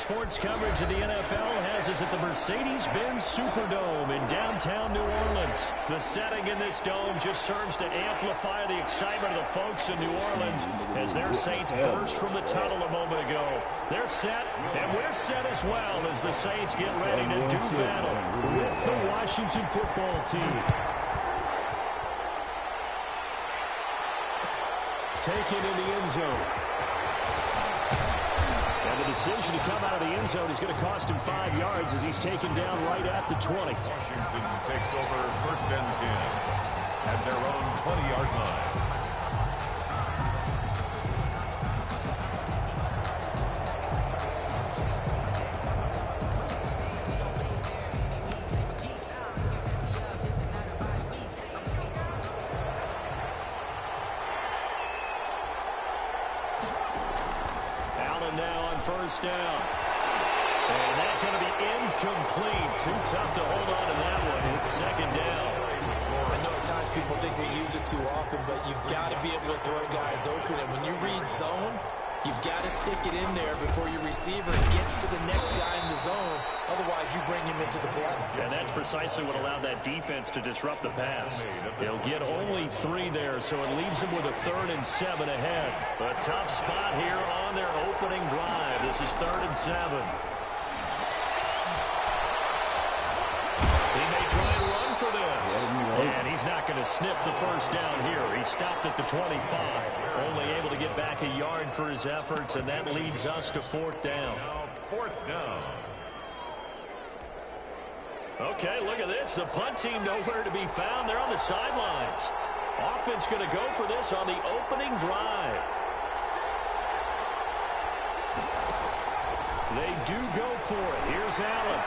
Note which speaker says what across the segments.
Speaker 1: sports coverage of the NFL has us at the Mercedes-Benz Superdome in downtown New Orleans. The setting in this dome just serves to amplify the excitement of the folks in New Orleans as their Saints burst from the tunnel a moment ago. They're set, and we're set as well as the Saints get ready to do battle with the Washington football team. Taken in the end zone. And the decision to come out of the end zone is going to cost him 5 yards as he's taken down right at the 20.
Speaker 2: Washington takes over 1st and 10 at their own 20-yard line.
Speaker 1: First down. And that's going to be incomplete. Too tough to hold on to that one. It's 2nd down.
Speaker 3: I know at times people think we use it too often, but you've got to be able to throw guys open. And when you read zone, you've got to stick it in there before your receiver gets to the next guy in the zone. Otherwise, you bring him into the play.
Speaker 1: And that's precisely what allowed that defense to disrupt the pass. They'll get only 3 there, so it leaves them with a 3rd and 7 ahead. A tough spot here on their opening drive. This is 3rd and 7. He may try and run for this. And he's not going to sniff the first down here. He stopped at the 25. Only able to get back a yard for his efforts, and that leads us to 4th down.
Speaker 2: Now 4th down.
Speaker 1: Okay, look at this. The punt team nowhere to be found. They're on the sidelines. Offense going to go for this on the opening drive. They do go for it. Here's Allen.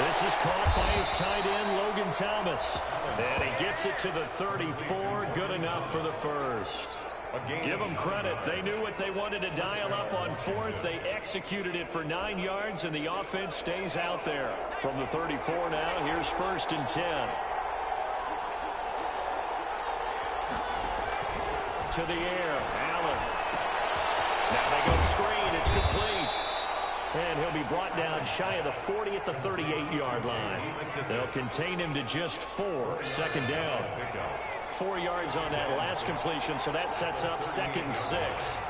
Speaker 1: This is caught by his tight end, Logan Thomas. And he gets it to the 34. Good enough for the first. Give them credit. They knew what they wanted to dial up on 4th. They executed it for 9 yards, and the offense stays out there. From the 34 now, here's 1st and 10. To the air, Allen. Now they go screen. It's complete. And he'll be brought down shy of the 40 at the 38-yard line. They'll contain him to just 4. 2nd down. 4 yards on that last completion, so that sets up 2nd and 6.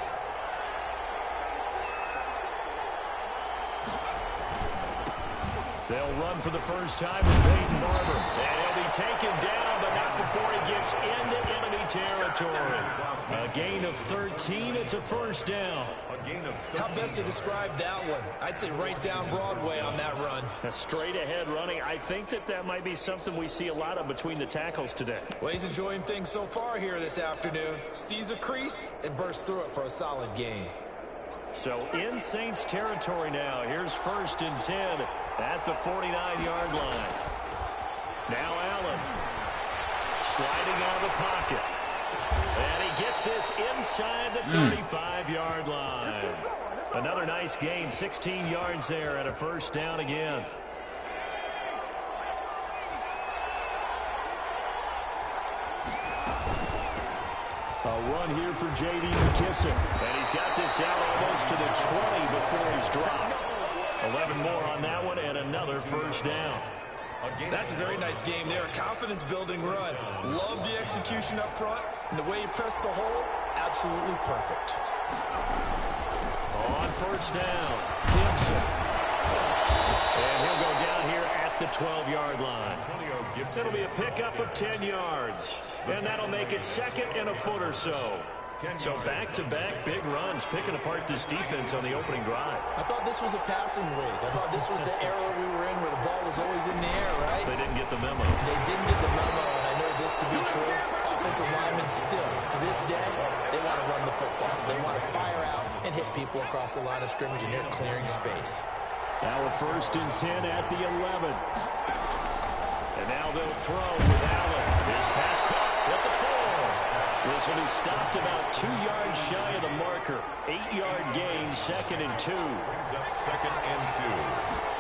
Speaker 1: They'll run for the first time with Peyton Barber. And he'll be taken down, but not before he gets into enemy territory. A gain of 13. It's a 1st down.
Speaker 3: How best to describe that one? I'd say right down Broadway on that run.
Speaker 1: A straight ahead running. I think that might be something we see a lot of between the tackles today.
Speaker 3: Well, he's enjoying things so far here this afternoon. Sees a crease and bursts through it for a solid gain.
Speaker 1: So in Saints territory now. Here's 1st and 10 at the 49-yard line. Now Allen sliding out of the pocket. And he gets this inside the 35-yard line. Another nice gain, 16 yards there and a 1st down again. A run here for J.D. McKissick. And he's got this down almost to the 20 before he's dropped. 11 more on that one and another 1st down.
Speaker 3: That's a very nice game there. A confidence-building run. Love the execution up front. And the way he pressed the hole, absolutely perfect.
Speaker 1: On 1st down, Gibson. And he'll go down here at the 12-yard line. It'll be a pickup of 10 yards. And that'll make it 2nd and a foot or so. So back-to-back big runs, picking apart this defense on the opening drive.
Speaker 3: I thought this was a passing league. I thought this was the era we were in where the ball was always in the air, right?
Speaker 1: They didn't get the memo.
Speaker 3: They didn't get the memo, and I know this to be true. Offensive linemen still, to this day, they want to run the football. They want to fire out and hit people across the line of scrimmage, and they're clearing space.
Speaker 1: Now a 1st and 10 at the 11. And now they'll throw with Allen. His pass caught at the 4. This will be stopped about 2 yards shy of the marker. 8-yard gain, 2nd and 2.
Speaker 2: Brings up 2nd and 2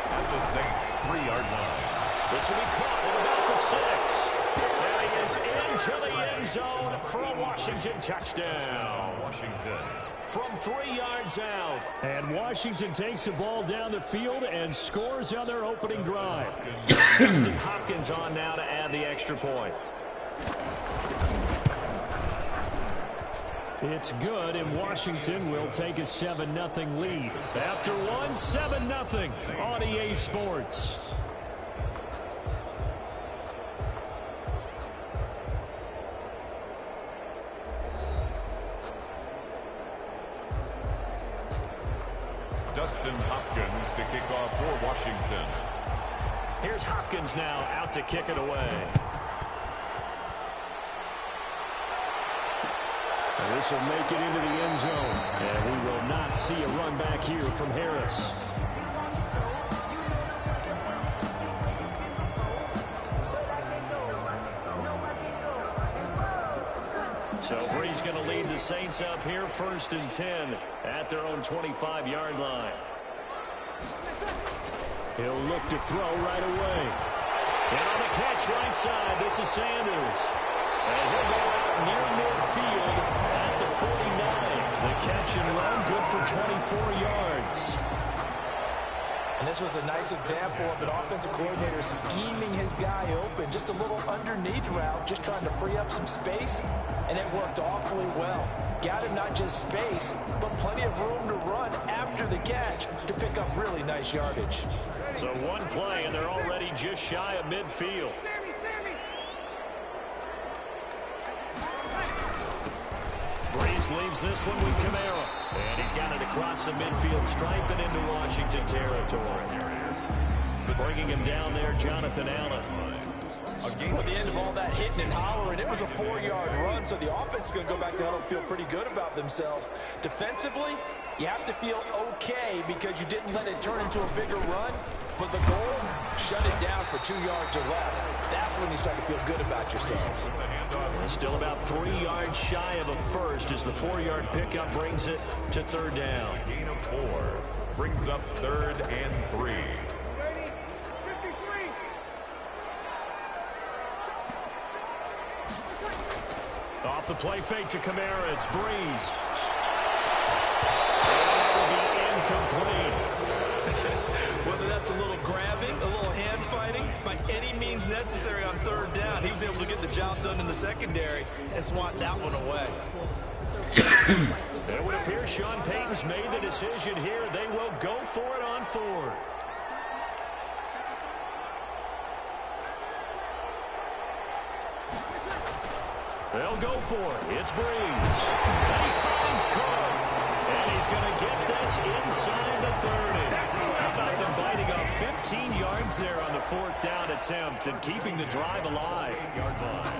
Speaker 2: at the Saints 3-yard line.
Speaker 1: This will be caught at about the 6. And he is into the end zone for a Washington touchdown.
Speaker 2: Washington.
Speaker 1: from 3 yards out. And Washington takes the ball down the field and scores on their opening drive. Dustin Hopkins on now to add the extra point. It's good, and Washington will take a 7-0 lead. After one, 7-0 on EA Sports.
Speaker 2: Dustin Hopkins to kick off for Washington.
Speaker 1: Here's Hopkins now out to kick it away. This will make it into the end zone. And we will not see a run back here from Harris. So Bree's going to lead the Saints up here, 1st and 10 at their own 25-yard line. He'll look to throw right away. And on the catch right side, this is Sanders. And he'll go out near midfield at the 49. The catch and run, good for 24 yards.
Speaker 3: And this was a nice example of an offensive coordinator scheming his guy open. Just a little underneath route, just trying to free up some space, and it worked awfully well. Got him not just space, but plenty of room to run after the catch to pick up really nice yardage.
Speaker 1: So one play, and they're already just shy of midfield. Breeze leaves this one with Kamara. And he's got it across the midfield stripe and into Washington territory. Bringing him down there, Jonathan Allen.
Speaker 3: Well, at the end of all that hitting and hollering, it was a 4-yard run, so the offense is going to go back to huddle and feel pretty good about themselves. Defensively, you have to feel okay because you didn't let it turn into a bigger run. But the goal, shut it down for 2 yards or less. That's when you start to feel good about yourselves.
Speaker 1: Still about 3 yards shy of a first as the 4-yard pickup brings it to 3rd down.
Speaker 2: Gain of 4 brings up 3rd and 3.
Speaker 1: Off the play fake to Kamara, it's Breeze. That will be incomplete.
Speaker 4: Whether that's a little grabbing, a little hand fighting, by any means necessary on 3rd down, he was able to get the job done in the secondary and swat that one away.
Speaker 1: It would appear Sean Payton's made the decision here. They will go for it on 4th. They'll go for it. It's Breeze. And he finds Cook. And he's going to get this inside the 30. How about them biting off 15 yards there on the 4th down attempt and keeping the drive alive? 8-yard line.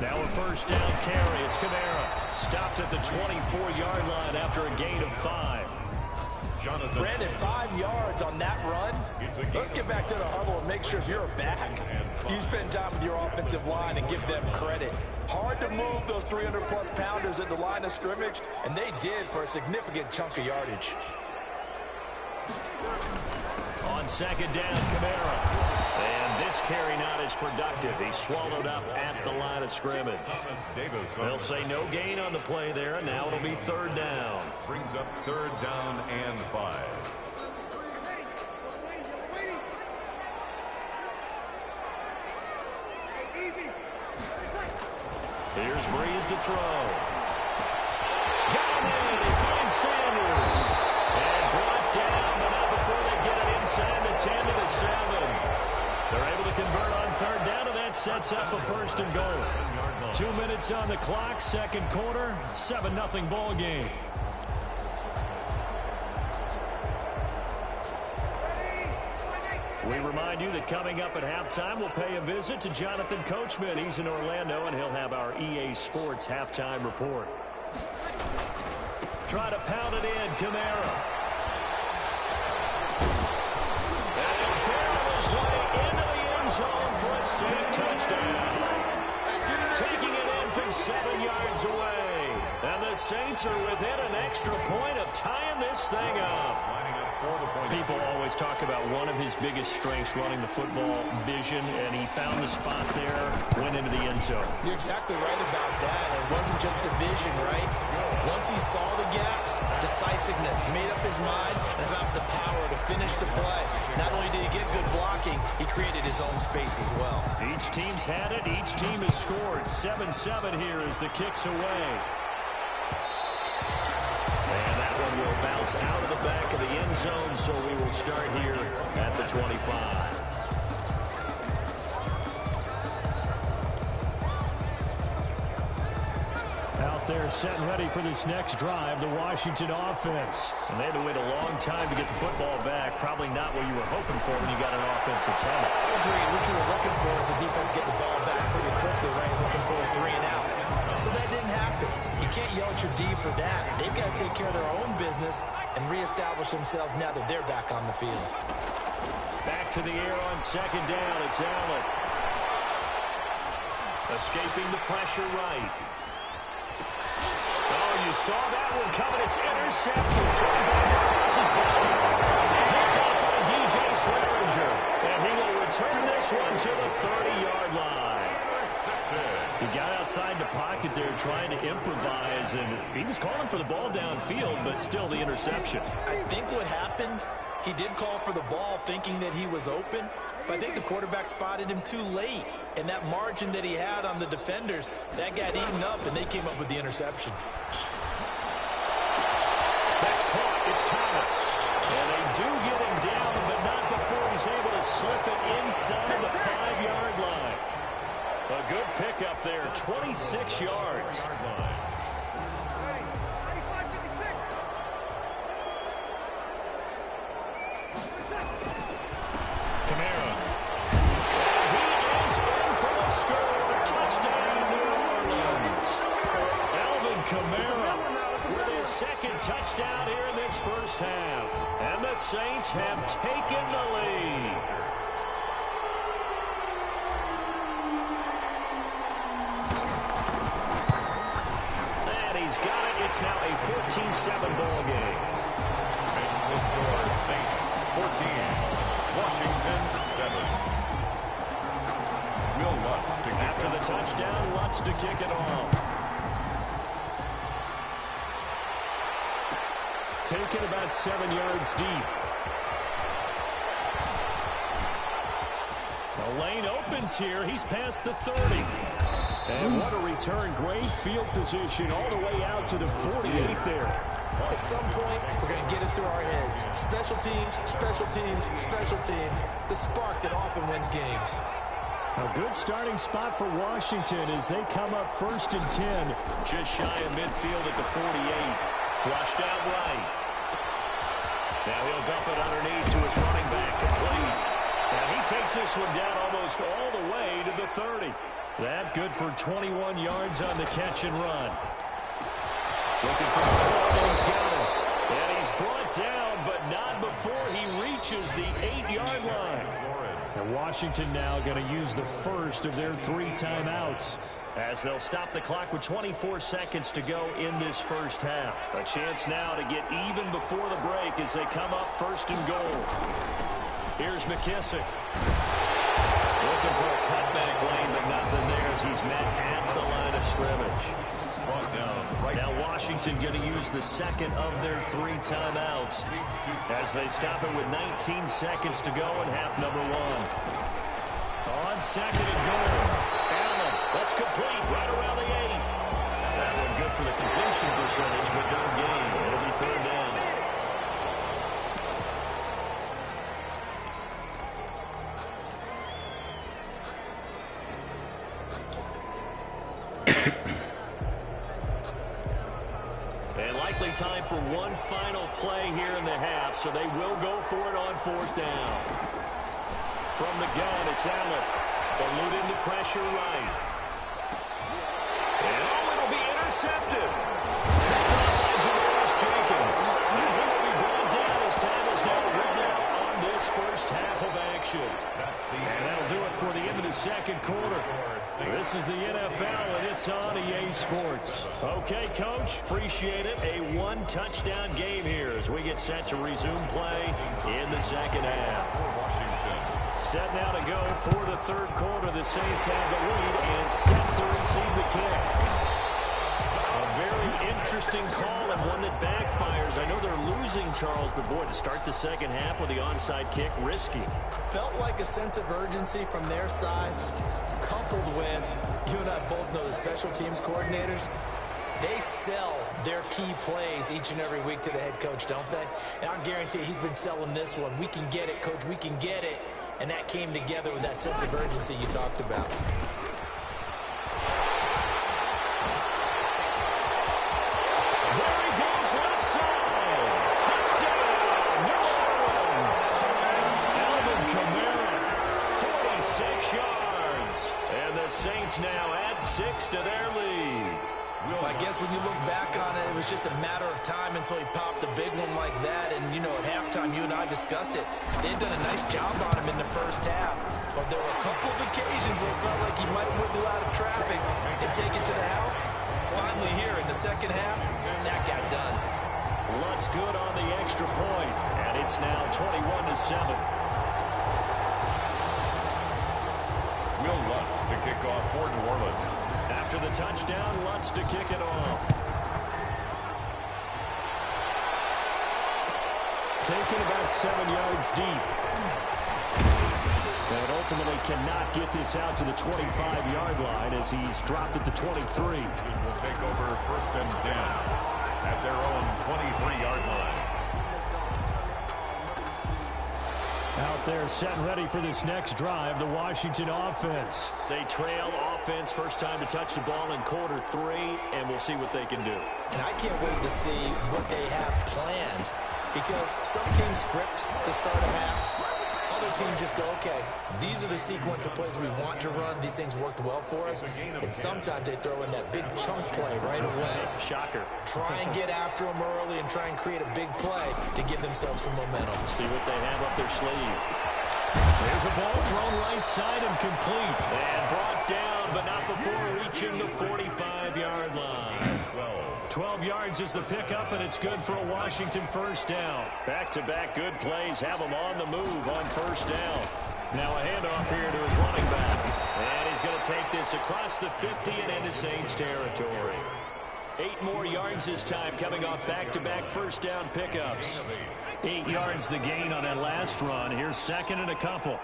Speaker 1: Now a 1st down carry. It's Kamara. Stopped at the 24-yard line after a gain of 5.
Speaker 3: Brandon, 5 yards on that run. Let's get back to the huddle and make sure if you're a back, you spend time with your offensive line and give them credit. Hard to move those 300-plus pounders at the line of scrimmage, and they did for a significant chunk of yardage.
Speaker 1: On 2nd down, Kamara. And this carry not as productive. He's swallowed up at the line of scrimmage. They'll say no gain on the play there. Now it'll be 3rd down.
Speaker 2: Brings up 3rd down and 5.
Speaker 1: Here's Breeze to throw. Got him in. He finds Sanders. And brought down, but not before they get it inside the 10 to the 7. They're able to convert on 3rd down, and that sets up a 1st and goal. 2 minutes on the clock, 2nd quarter, 7-0 ball game. We remind you that coming up at halftime, we'll pay a visit to Jonathan Coachman. He's in Orlando, and he'll have our EA Sports halftime report. Try to pound it in, Kamara. And he'll barrel his way into the end zone for a safe touchdown. Taking it in from 7 yards away. And the Saints are within an extra point of tying this thing up. People always talk about one of his biggest strengths running the football, vision, and he found the spot there, went into the end zone.
Speaker 3: You're exactly right about that. It wasn't just the vision, right? Once he saw the gap, decisiveness, made up his mind, and about the power to finish the play. Not only did he get good blocking, he created his own space as well.
Speaker 1: Each team's had it. Each team has scored. 7-7 here as the kick's away. And that one will bounce out of the back of the end zone, so we will start here at the 25. Out there set and ready for this next drive, the Washington offense. And they had to wait a long time to get the football back. Probably not what you were hoping for when you got an offense that's on it.
Speaker 3: Agreed. What you were looking for is the defense get the ball back pretty quickly, right? Looking for a 3 and out. So that didn't happen. You can't yell at your D for that. They've got to take care of their own business and reestablish themselves now that they're back on the field.
Speaker 1: Back to the air on second down. It's Allen. Escaping the pressure right. Oh, you saw that one coming. It's intercepted. Thrown back across his body. Picked up by DJ Swearinger. And he will return this one to the 30-yard line. He got outside the pocket there trying to improvise, and he was calling for the ball downfield, but still the interception.
Speaker 3: I think what happened, he did call for the ball thinking that he was open, but I think the quarterback spotted him too late. And that margin that he had on the defenders, that got eaten up, and they came up with the interception.
Speaker 1: That's caught. It's Thomas. And they do get him down, but not before he's able to slip it inside the 5-yard line. A good pickup there, 26 yards. Kamara. He is in for the score. Touchdown, New Orleans. Alvin Kamara with his second touchdown here in this first half. And the Saints have taken the lead. He's got it. It's now a 14-7 ball game.
Speaker 2: Makes the score Saints 14, Washington 7. Will Lutz to kick
Speaker 1: After the touchdown, Lutz to kick it off. Taken about 7 yards deep. The lane opens here. He's past the 30. And what a return. Great field position all the way out to the 48 there.
Speaker 3: At some point, we're going to get it through our heads. Special teams, special teams, special teams. The spark that often wins games.
Speaker 1: A good starting spot for Washington as they come up 1st and 10. Just shy of midfield at the 48. Flushed out right. Now he'll dump it underneath to his running back. Complete. Now he takes this one down almost all the way to the 30. That good for 21 yards on the catch and run. Looking for the ball, and he's got him. And he's brought down, but not before he reaches the 8-yard line. And Washington now going to use the first of their 3 timeouts as they'll stop the clock with 24 seconds to go in this first half. A chance now to get even before the break as they come up 1st and goal. Here's McKissick. Looking for a cutback lane, but nothing there as he's met at the line of scrimmage. Now Washington going to use the second of their 3 timeouts as they stop it with 19 seconds to go in half number 1. On 2nd and goal. Allen, that's complete right around the 8. That one good for the completion percentage, but no gain. It'll be 3rd down. And likely time for one final play here in the half, so they will go for it on 4th down. From the gun, it's Allen. Eluding the pressure right. And it'll be intercepted. Picked off by Janoris Jenkins. And he will be brought down as time is now run out on this first half of action. And that'll do it for the end of the 2nd quarter. This This is the NFL, and it's on EA Sports. Okay, Coach, appreciate it. A one-touchdown game here as we get set to resume play in the second half.
Speaker 2: Washington.
Speaker 1: Set now to go for the third quarter. The Saints have the lead and set to receive the kick. A very interesting call and one that backfires. I know they're losing, Charles, but boy, to start the second half with the onside kick, risky.
Speaker 3: Felt like a sense of urgency from their side, coupled with, you and I both know the special teams coordinators, they sell their key plays each and every week to the head coach, don't they? And I guarantee he's been selling this one. We can get it, Coach, we can get it. And that came together with that sense of urgency you talked about.
Speaker 1: There he goes, left side. Touchdown, New Orleans. Alvin Kamara, 46 yards. And the Saints now add 6 to their lead.
Speaker 3: I guess when you look back on it, it was just a matter of time until he popped a big one like that. And, you know, at halftime, you and I discussed it. They'd done a nice job on him in the first half. But there were a couple of occasions where it felt like he might wiggle out of traffic and take it to the house. Finally here in the second half, that got done.
Speaker 1: Lutz good on the extra point, and it's now 21-7.
Speaker 2: Will Lutz to kick off for New Orleans.
Speaker 1: After the touchdown, Lutz to kick it off. Taken about 7 yards deep. And ultimately cannot get this out to the 25-yard line as he's dropped at the 23.
Speaker 2: Will take over first and 10 at their own 23-yard line.
Speaker 1: Out there set and ready for this next drive, the Washington offense. They trail offense, first time to touch the ball in quarter 3, and we'll see what they can do.
Speaker 3: And I can't wait to see what they have planned, because some teams script to start a half. Other teams just go, okay, these are the sequence of plays we want to run. These things worked well for us. And sometimes they throw in that big chunk play right away.
Speaker 1: Shocker.
Speaker 3: Try and get after them early and try and create a big play to give themselves some momentum.
Speaker 1: See what they have up their sleeve. There's a ball thrown right side and complete. And brought down, but not before reaching the 45-yard line. 12 yards is the pickup, and it's good for a Washington first down. Back-to-back good plays have him on the move on first down. Now a handoff here to his running back. And he's going to take this across the 50 and into Saints territory. 8 more yards this time, coming off back-to-back first down pickups. 8 yards the gain on that last run. Here's second and a couple.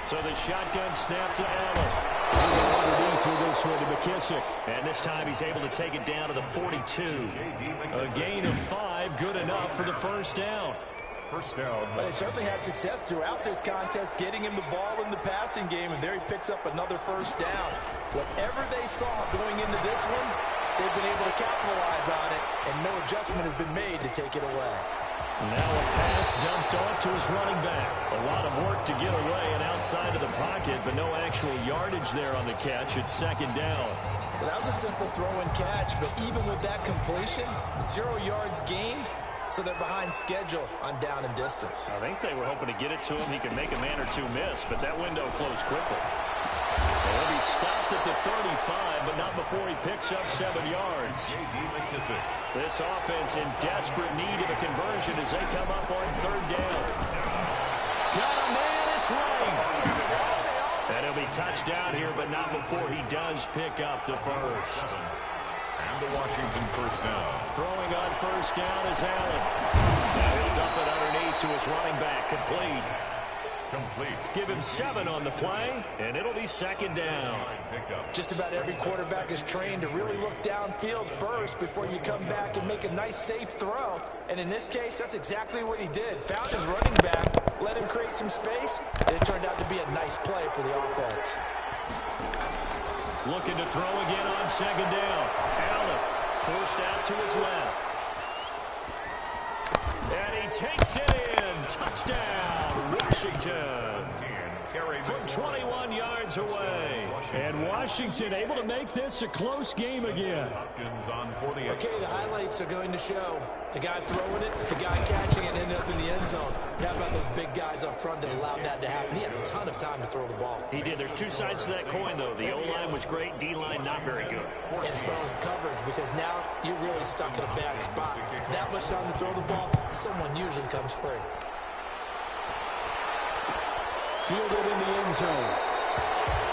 Speaker 1: So the shotgun snap to Allen. Underneath with this one to McKissick. And this time he's able to take it down to the 42. A gain of 5, good enough for the first down.
Speaker 2: First down.
Speaker 3: But they certainly had success throughout this contest, getting him the ball in the passing game, and there he picks up another first down. Whatever they saw going into this one, they've been able to capitalize on it, and no adjustment has been made to take it away.
Speaker 1: Now a pass dumped off to his running back. A lot of work to get away and outside of the pocket, but no actual yardage there on the catch. It's second down.
Speaker 3: Well, that was a simple throw and catch, but even with that completion, 0 yards gained, so they're behind schedule on down and distance.
Speaker 1: I think they were hoping to get it to him. He could make a man or two miss, but that window closed quickly. Well, he stopped at the 35, but not before he picks up 7 yards. This offense in desperate need of a conversion as they come up on third down. Got a man, it's right. And he'll be touchdown here, but not before he does pick up the first.
Speaker 2: And the Washington first down.
Speaker 1: Throwing on first down is Allen. Now he'll dump it underneath to his running back, complete. Give him 7 on the play, and it'll be second down.
Speaker 3: Just about every quarterback is trained to really look downfield first before you come back and make a nice, safe throw. And in this case, that's exactly what he did. Found his running back, let him create some space, and it turned out to be a nice play for the offense.
Speaker 1: Looking to throw again on second down. Allen forced out to his left. And he takes it in. Touchdown, Washington. from 21 yards away. And Washington able to make this a close game again.
Speaker 4: Okay, the highlights are going to show the guy throwing it, the guy catching it, ended up in the end zone. How about those big guys up front that allowed that to happen? He had a ton of time to throw the ball.
Speaker 1: He did. There's two sides to that coin, though. The O-line was great, D-line not very good.
Speaker 4: As well as coverage, because now you're really stuck in a bad spot. That much time to throw the ball, someone usually comes free.
Speaker 1: Fielded in the end zone.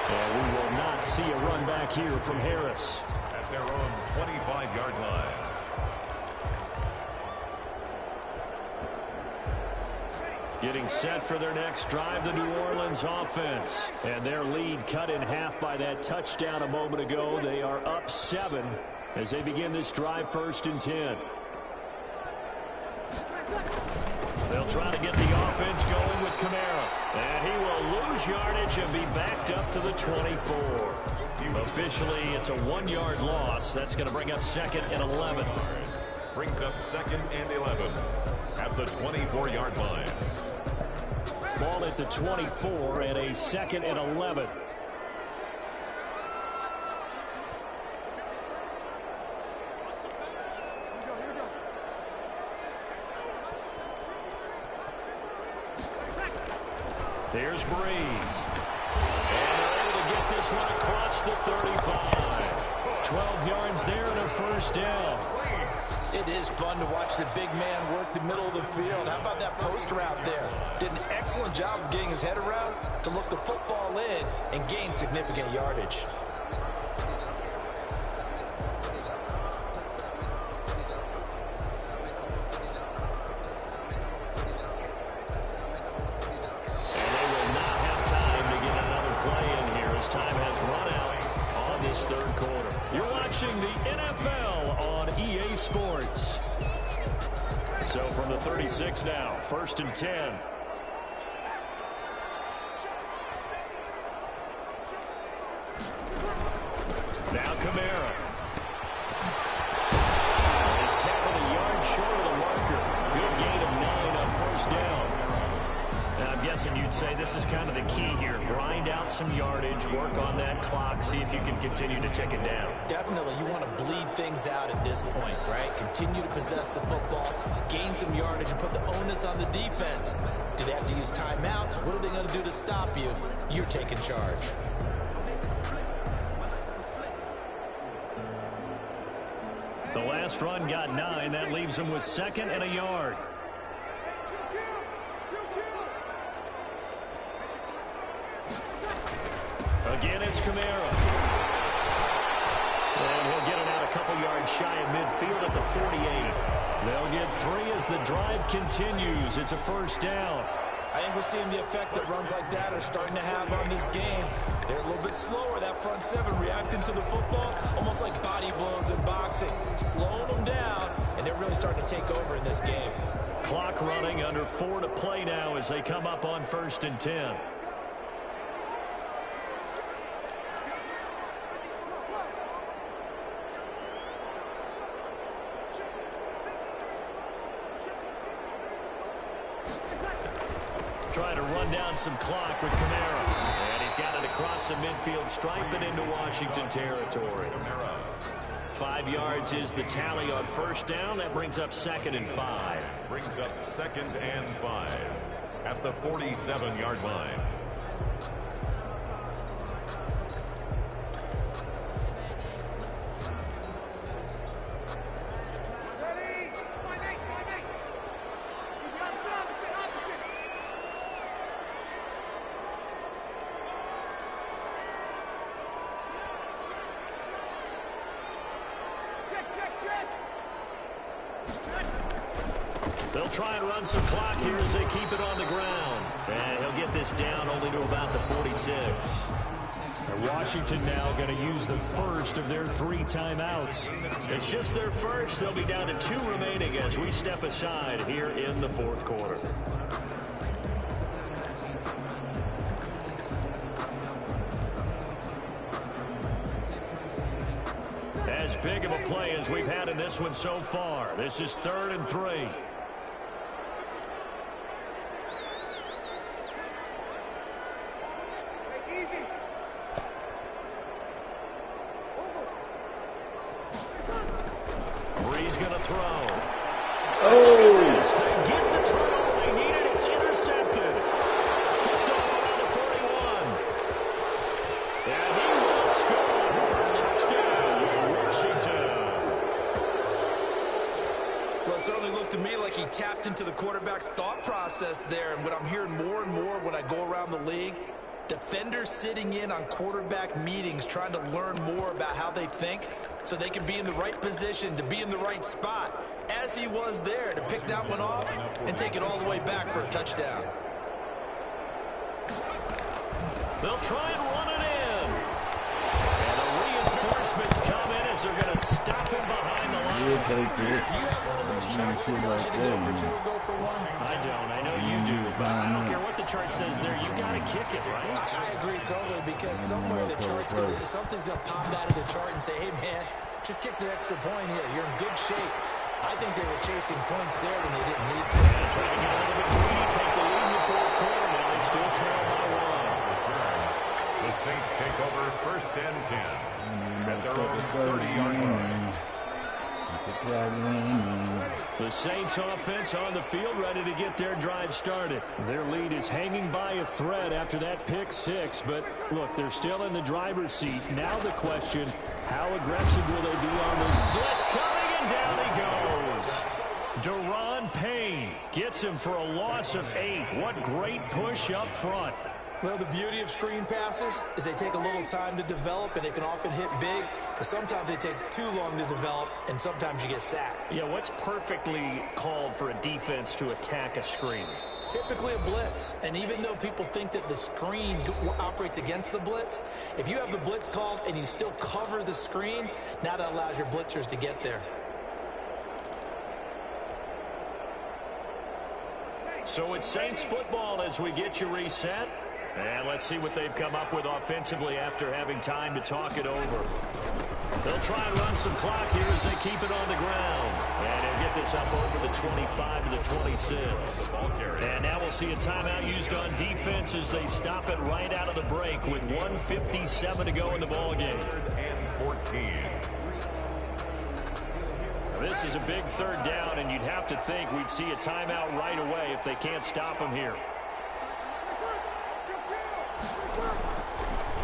Speaker 1: And we will not see a run back here from Harris.
Speaker 2: At their own 25-yard line.
Speaker 1: Getting set for their next drive, the New Orleans offense. And their lead cut in half by that touchdown a moment ago. They are up 7 as they begin this drive, 1st and 10. They'll try to get the offense going with Kamara. And he will lose yardage and be backed up to the 24. Officially, it's a 1-yard loss. That's going to bring up 2nd and 11.
Speaker 2: Brings up 2nd and 11 at the 24-yard line.
Speaker 1: Ball at the 24 and a 2nd and 11. Here's Breeze. And they're able to get this one across the 35. 12 yards there and a 1st down.
Speaker 3: It is fun to watch the big man work the middle of the field. How about that post route there? Did an excellent job of getting his head around to look the football in and gain significant yardage.
Speaker 1: And they will not have time to get another play in here as time has run out on this 3rd quarter. You're watching the NFL on EA Sports. So from the 36 now, 1st and 10. Now Kamara. He's tackled a yard short of the marker. Good gain of 9 on 1st down. Now I'm guessing you'd say this is kind of the key here. Grind out some yardage, work on that clock, see if you can continue to tick it down.
Speaker 3: Definitely, you want to bleed things out at this point, right? Continue to possess the football, gain some yardage, and put the onus on the defense. Do they have to use timeouts? What are they going to do to stop you? You're taking charge.
Speaker 1: The last run got 9. That leaves him with 2nd and a yard. Again, it's Kamara. And he'll get it out a couple yards shy of midfield at the 48. They'll get 3 as the drive continues. It's a 1st down.
Speaker 3: I think we're seeing the effect that runs like that are starting to have on this game. They're a little bit slower, that front 7, reacting to the football, almost like body blows in boxing, slowing them down, and they're really starting to take over in this game.
Speaker 1: Clock running, under 4 to play now as they come up on 1st and 10. Trying to run down some clock with Kamara. And he's got it across the midfield stripe and into Washington territory. 5 yards is the tally on 1st down. That brings up 2nd and 5.
Speaker 2: Brings up 2nd and 5 at the 47-yard line.
Speaker 1: They'll try and run some clock here as they keep it on the ground. And he'll get this down only to about the 46. And Washington now going to use the first of their 3 timeouts. It's just their first. They'll be down to 2 remaining as we step aside here in the 4th quarter. As big of a play as we've had in this one so far. This is 3rd and 3. He's going to throw.
Speaker 5: Oh!
Speaker 1: They get the turnover they needed. It's intercepted. Picked off around the 41. And he will score. Touchdown, Washington.
Speaker 4: Well, it certainly looked to me like he tapped into the quarterback's thought process there. And what I'm hearing more and more when I go around the league, defenders sitting in on quarterback meetings trying to learn more about how they think so they can be in the right position, to be in the right spot, as he was there, to pick that one off and take it all the way back for a touchdown.
Speaker 1: They'll try and run it in. And the reinforcements come in as they're going to stop him behind the line.
Speaker 4: Do you have one of those charts that tells you to go for 2 or go for 1?
Speaker 1: I don't. I know you do. But I don't care what the chart says there. You got to kick it, right?
Speaker 4: I agree totally, because somewhere the chart's going to, something's going to pop out of the chart and say, hey, man, just kick the extra point here. You're in good shape. I think they were chasing points there when they didn't need to.
Speaker 1: Yeah, trying to get a little bit greedy, take the lead in the fourth quarter. Now they still trail by 1.
Speaker 2: The Saints take over 1st and 10 at their own 30-yard line.
Speaker 1: The Saints offense on the field, ready to get their drive started. Their lead is hanging by a thread after that pick 6, but look, they're still in the driver's seat. Now the question, how aggressive will they be on this blitz coming, and down he goes. Deron Payne gets him for a loss of 8. What great push up front.
Speaker 4: Well, the beauty of screen passes is they take a little time to develop, and they can often hit big, but sometimes they take too long to develop, and sometimes you get sacked.
Speaker 1: Yeah, what's perfectly called for a defense to attack a screen?
Speaker 4: Typically a blitz, and even though people think that the screen operates against the blitz, if you have the blitz called and you still cover the screen, now that allows your blitzers to get there.
Speaker 1: So it's Saints football as we get you reset. And let's see what they've come up with offensively after having time to talk it over. They'll try and run some clock here as they keep it on the ground. And they'll get this up over the 25 to the 26. And now we'll see a timeout used on defense as they stop it right out of the break with 1:57 to go in the ballgame.
Speaker 2: 14.
Speaker 1: This is a big 3rd down, and you'd have to think we'd see a timeout right away if they can't stop him here.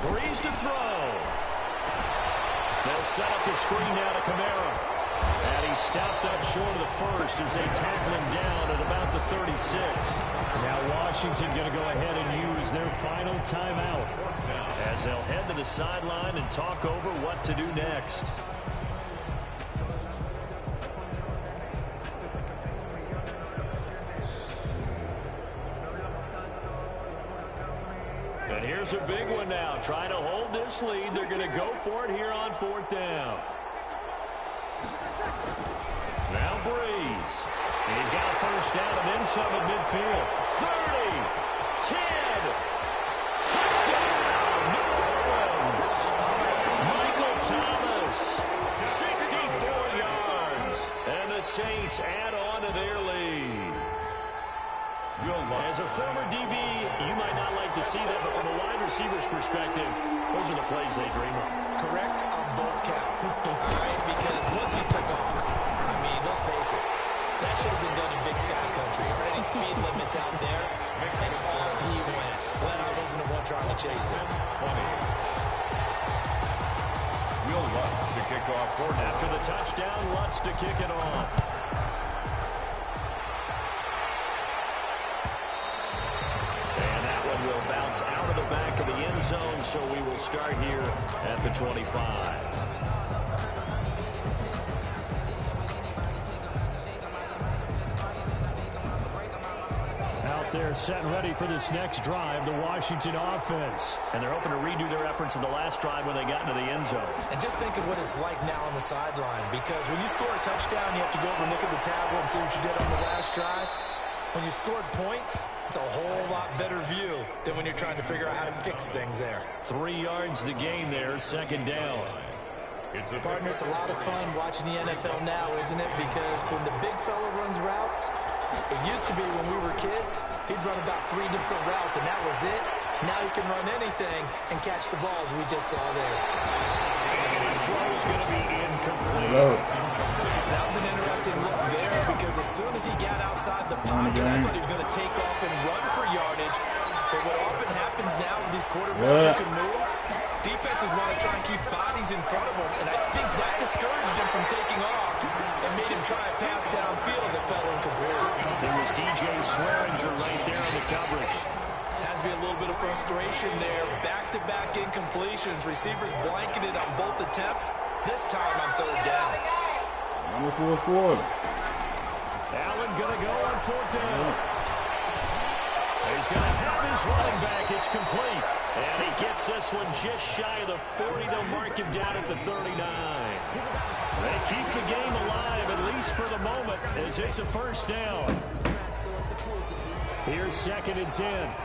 Speaker 1: Breeze to throw. They'll set up the screen now to Kamara. And he's stopped up short of the 1st as they tackle him down at about the 36. Now Washington going to go ahead and use their final timeout as they'll head to the sideline and talk over what to do next. And here's a big one now. Trying to hold this lead. They're going to go for it here on 4th down. Now Breeze. And he's got a 1st down and then some at midfield. 30, 10, touchdown, New Orleans. Michael Thomas, 64 yards. And the Saints add on to their lead. As a former DB, you might not like to see that, but from a wide receiver's perspective, those are the plays they dream of.
Speaker 4: Correct on both counts. All right, because once he took off, I mean, let's face it, that should have been done in Big Sky Country. Or any speed limits out there, and off he went. Glad I wasn't the one trying to chase it.
Speaker 2: 20. Will Lutz to kick off.
Speaker 1: After the touchdown, Lutz to kick it off. Will bounce out of the back of the end zone, so we will start here at the 25. Out there set and ready for this next drive, the Washington offense. And they're hoping to redo their efforts in the last drive when they got into the end zone.
Speaker 4: And just think of what it's like now on the sideline, because when you score a touchdown, you have to go over and look at the tablet and see what you did on the last drive. When you scored points, it's a whole lot better view than when you're trying to figure out how to fix things there.
Speaker 1: 3 yards the gain there, 2nd down.
Speaker 4: Partner, it's a lot of fun watching the NFL now, isn't it? Because when the big fella runs routes, it used to be when we were kids, he'd run about 3 different routes, and that was it. Now he can run anything and catch the balls we just saw there.
Speaker 1: His throw is going to be incomplete.
Speaker 4: That was an
Speaker 3: because as soon as he got outside the pocket, I thought he was going to take off and run for yardage. But what often happens now with these quarterbacks who can move, defenses want to try and keep bodies in front of them, and I think that discouraged him from taking off and made him try a pass downfield that fell incomplete.
Speaker 1: There was DJ Swearinger right there on the coverage.
Speaker 3: Has to be a little bit of frustration there. Back-to-back incompletions. Receivers blanketed on both attempts. This time on third down.
Speaker 5: Number 4.
Speaker 1: Allen going to go on fourth down. He's going to have his running back. It's complete. And he gets this one just shy of the 40. They'll mark him down at the 39. They keep the game alive, at least for the moment, as it's a first down. Here's 2nd and 10.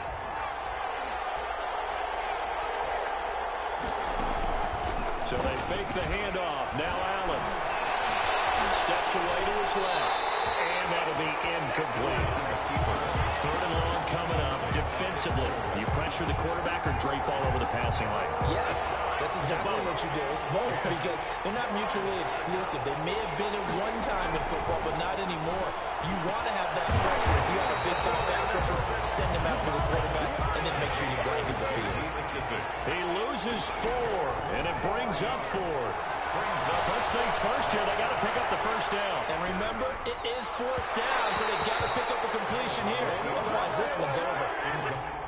Speaker 1: So they fake the handoff. Now Allen steps away to his left. And that'll be incomplete. 3rd and long coming up. Defensively, you pressure the quarterback or drape all over the passing lane?
Speaker 3: Yes, that's exactly what you do. It's both because they're not mutually exclusive. They may have been at one time in football, but not anymore. You want to have that pressure. If you have a big-time pass rusher, send him after the quarterback, and then make sure you blanket the field.
Speaker 1: He loses 4, and it brings up 4. First things first here, they got to pick up the first down.
Speaker 3: And remember, it is 4th down, so they got to pick up a completion here. Otherwise, this one's over.